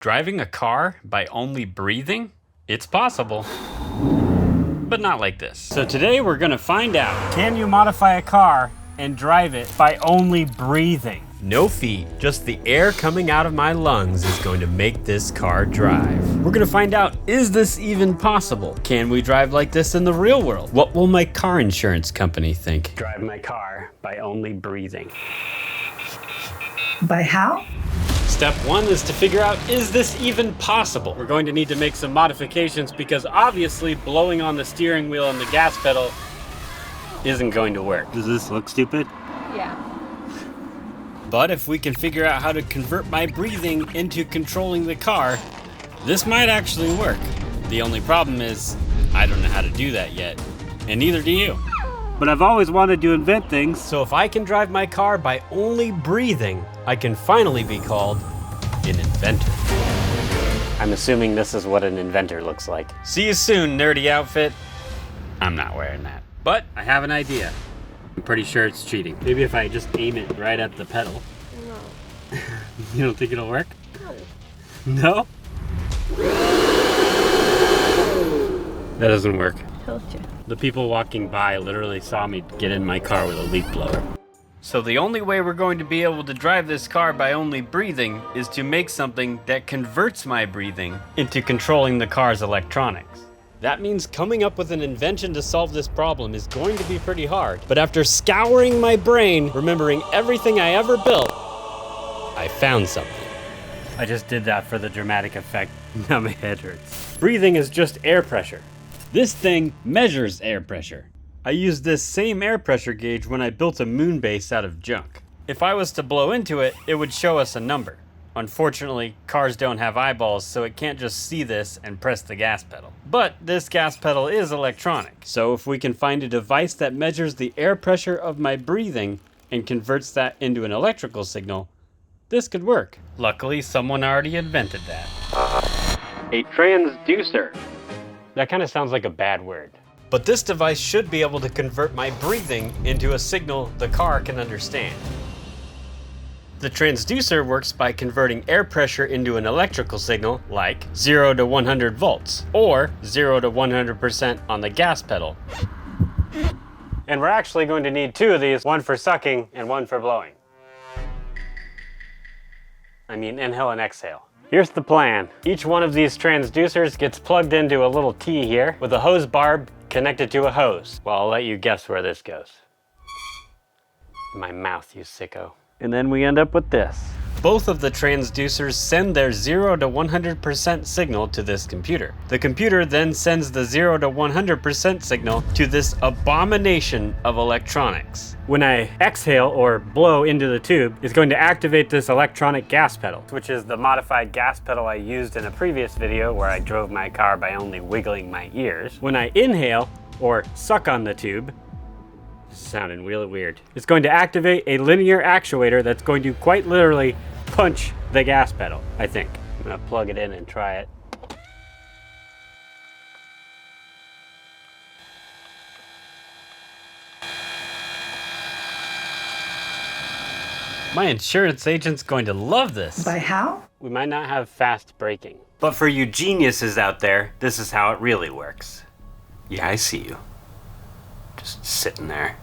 Driving a car by only breathing? It's possible, but not like this. So today we're gonna find out, can you modify a car and drive it by only breathing? No feet, just the air coming out of my lungs is going to make this car drive. We're gonna find out, is this even possible? Can we drive like this in the real world? What will my car insurance company think? Drive my car by only breathing. By how? Step one is to figure out, is this even possible? We're going to need to make some modifications because obviously blowing on the steering wheel and the gas pedal isn't going to work. Does this look stupid? Yeah. But if we can figure out how to convert my breathing into controlling the car, this might actually work. The only problem is, I don't know how to do that yet, and neither do you. But I've always wanted to invent things, so if I can drive my car by only breathing, I can finally be called an inventor. I'm assuming this is what an inventor looks like. See you soon, nerdy outfit. I'm not wearing that. But I have an idea. I'm pretty sure it's cheating. Maybe if I just aim it right at the pedal. No. You don't think it'll work? No. No? That doesn't work. Told you. The people walking by literally saw me get in my car with a leaf blower. So the only way we're going to be able to drive this car by only breathing is to make something that converts my breathing into controlling the car's electronics. That means coming up with an invention to solve this problem is going to be pretty hard. But after scouring my brain, remembering everything I ever built, I found something. I just did that for the dramatic effect. Now my head hurts. Breathing is just air pressure. This thing measures air pressure. I used this same air pressure gauge when I built a moon base out of junk. If I was to blow into it, it would show us a number. Unfortunately, cars don't have eyeballs, so it can't just see this and press the gas pedal. But this gas pedal is electronic, so if we can find a device that measures the air pressure of my breathing and converts that into an electrical signal, this could work. Luckily, someone already invented that. A transducer. That kind of sounds like a bad word. But this device should be able to convert my breathing into a signal the car can understand. The transducer works by converting air pressure into an electrical signal like 0 to 100 volts or 0 to 100% on the gas pedal. And we're actually going to need two of these, one for sucking and one for blowing. I mean, inhale and exhale. Here's the plan. Each one of these transducers gets plugged into a little T here with a hose barb connected to a hose. Well, I'll let you guess where this goes. My mouth, you sicko. And then we end up with this. Both of the transducers send their 0 to 100% signal to this computer. The computer then sends the 0 to 100% signal to this abomination of electronics. When I exhale or blow into the tube, it's going to activate this electronic gas pedal, which is the modified gas pedal I used in a previous video where I drove my car by only wiggling my ears. When I inhale or suck on the tube, sounding really weird, it's going to activate a linear actuator that's going to quite literally punch the gas pedal, I think. I'm gonna plug it in and try it. My insurance agent's going to love this. By how? We might not have fast braking. But for you geniuses out there, this is how it really works. Yeah, I see you. Just sitting there.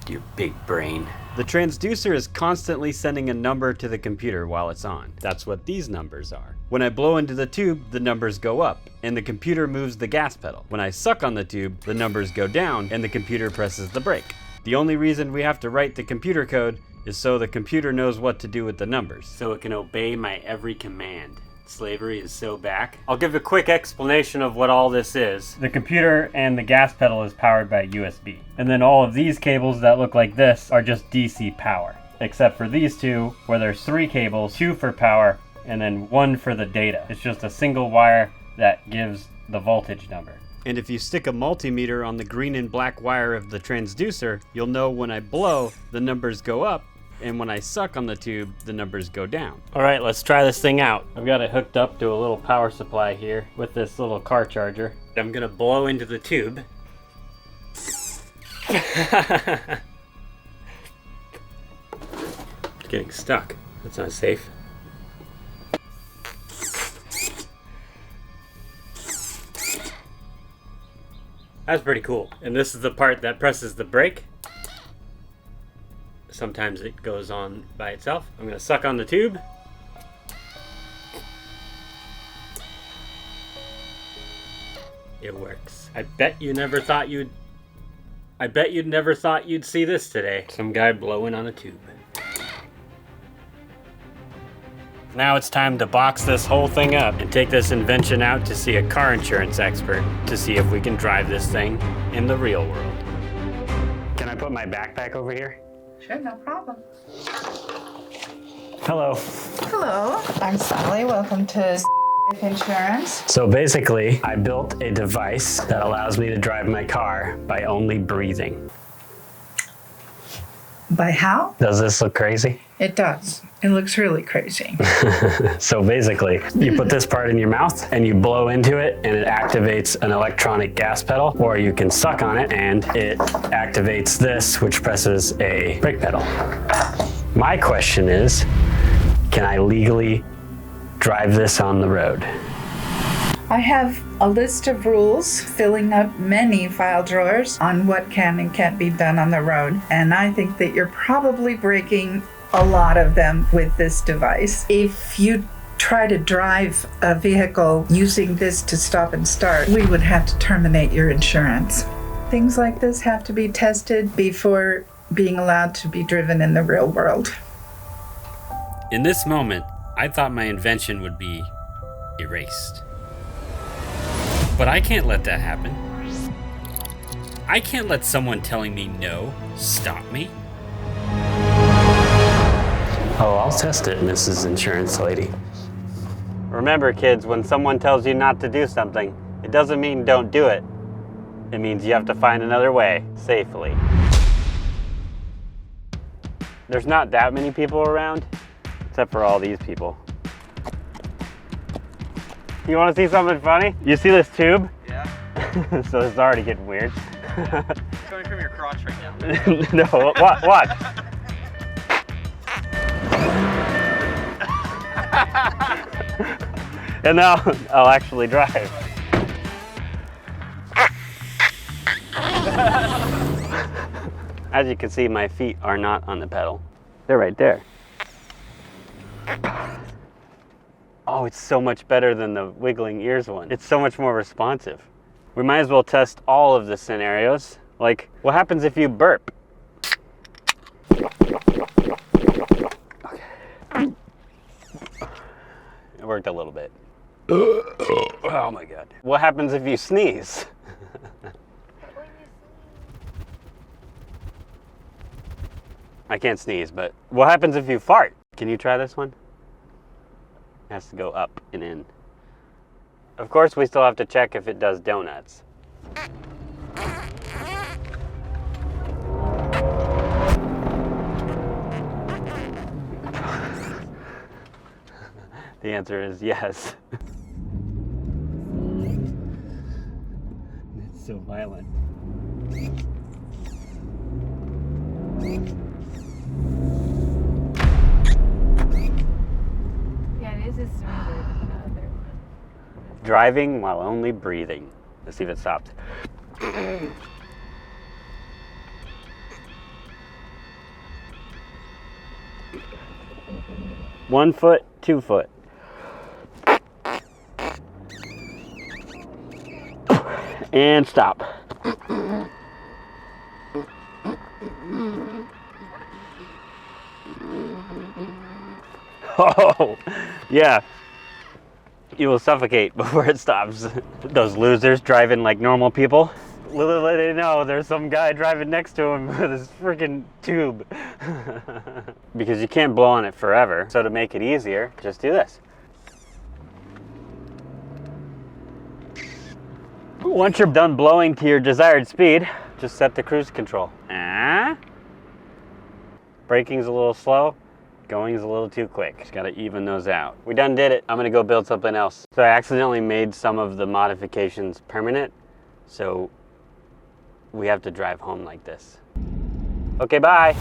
Your big brain. The transducer is constantly sending a number to the computer while it's on. That's what these numbers are. When I blow into the tube, the numbers go up, and the computer moves the gas pedal. When I suck on the tube, the numbers go down, and the computer presses the brake. The only reason we have to write the computer code is so the computer knows what to do with the numbers, so it can obey my every command. Slavery is so back. I'll give a quick explanation of what all this is. The computer and the gas pedal is powered by USB. And then all of these cables that look like this are just DC power. Except for these two, where there's 3 cables, 2 for power, and then 1 for the data. It's just a single wire that gives the voltage number. And if you stick a multimeter on the green and black wire of the transducer, you'll know when I blow, the numbers go up, and when I suck on the tube, the numbers go down. All right, let's try this thing out. I've got it hooked up to a little power supply here with this little car charger. I'm gonna blow into the tube. It's getting stuck. That's not safe. That's pretty cool. And this is the part that presses the brake. Sometimes it goes on by itself. I'm gonna suck on the tube. It works. I bet you never thought you'd see this today. Some guy blowing on a tube. Now it's time to box this whole thing up and take this invention out to see a car insurance expert to see if we can drive this thing in the real world. Can I put my backpack over here? Sure, no problem. Hello. Hello, I'm Sally. Welcome to Life Insurance. So basically, I built a device that allows me to drive my car by only breathing. By how? Does this look crazy? It does. It looks really crazy. So basically, you put this part in your mouth and you blow into it and it activates an electronic gas pedal, or you can suck on it and it activates this, which presses a brake pedal. My question is, can I legally drive this on the road? I have a list of rules filling up many file drawers on what can and can't be done on the road, and I think that you're probably breaking a lot of them with this device. If you try to drive a vehicle using this to stop and start, we would have to terminate your insurance. Things like this have to be tested before being allowed to be driven in the real world. In this moment, I thought my invention would be erased. But I can't let that happen. I can't let someone telling me no stop me. Oh, I'll test it, Mrs. Insurance Lady. Remember, kids, when someone tells you not to do something, it doesn't mean don't do it. It means you have to find another way, safely. There's not that many people around, except for all these people. You want to see something funny? You see this tube? Yeah. So it's already getting weird. It's coming from your crotch right now. No, watch. And now I'll actually drive. As you can see, my feet are not on the pedal. They're right there. Oh, it's so much better than the wiggling ears one. It's so much more responsive. We might as well test all of the scenarios. Like, what happens if you burp? Okay. It worked a little bit. Oh my God. What happens if you sneeze? I can't sneeze, but what happens if you fart? Can you try this one? It has to go up and in. Of course, we still have to check if it does donuts. The answer is yes. It's so violent. Driving while only breathing. Let's see if it stops. 1 foot, 2 foot. And stop. Oh, yeah. You will suffocate before it stops. Those losers driving like normal people. Little did they know there's some guy driving next to him with his freaking tube. Because you can't blow on it forever. So to make it easier, just do this. Once you're done blowing to your desired speed, just set the cruise control. Braking's a little slow. Going is a little too quick. Just gotta even those out. We done did it. I'm gonna go build something else. So I accidentally made some of the modifications permanent. So we have to drive home like this. Okay, bye.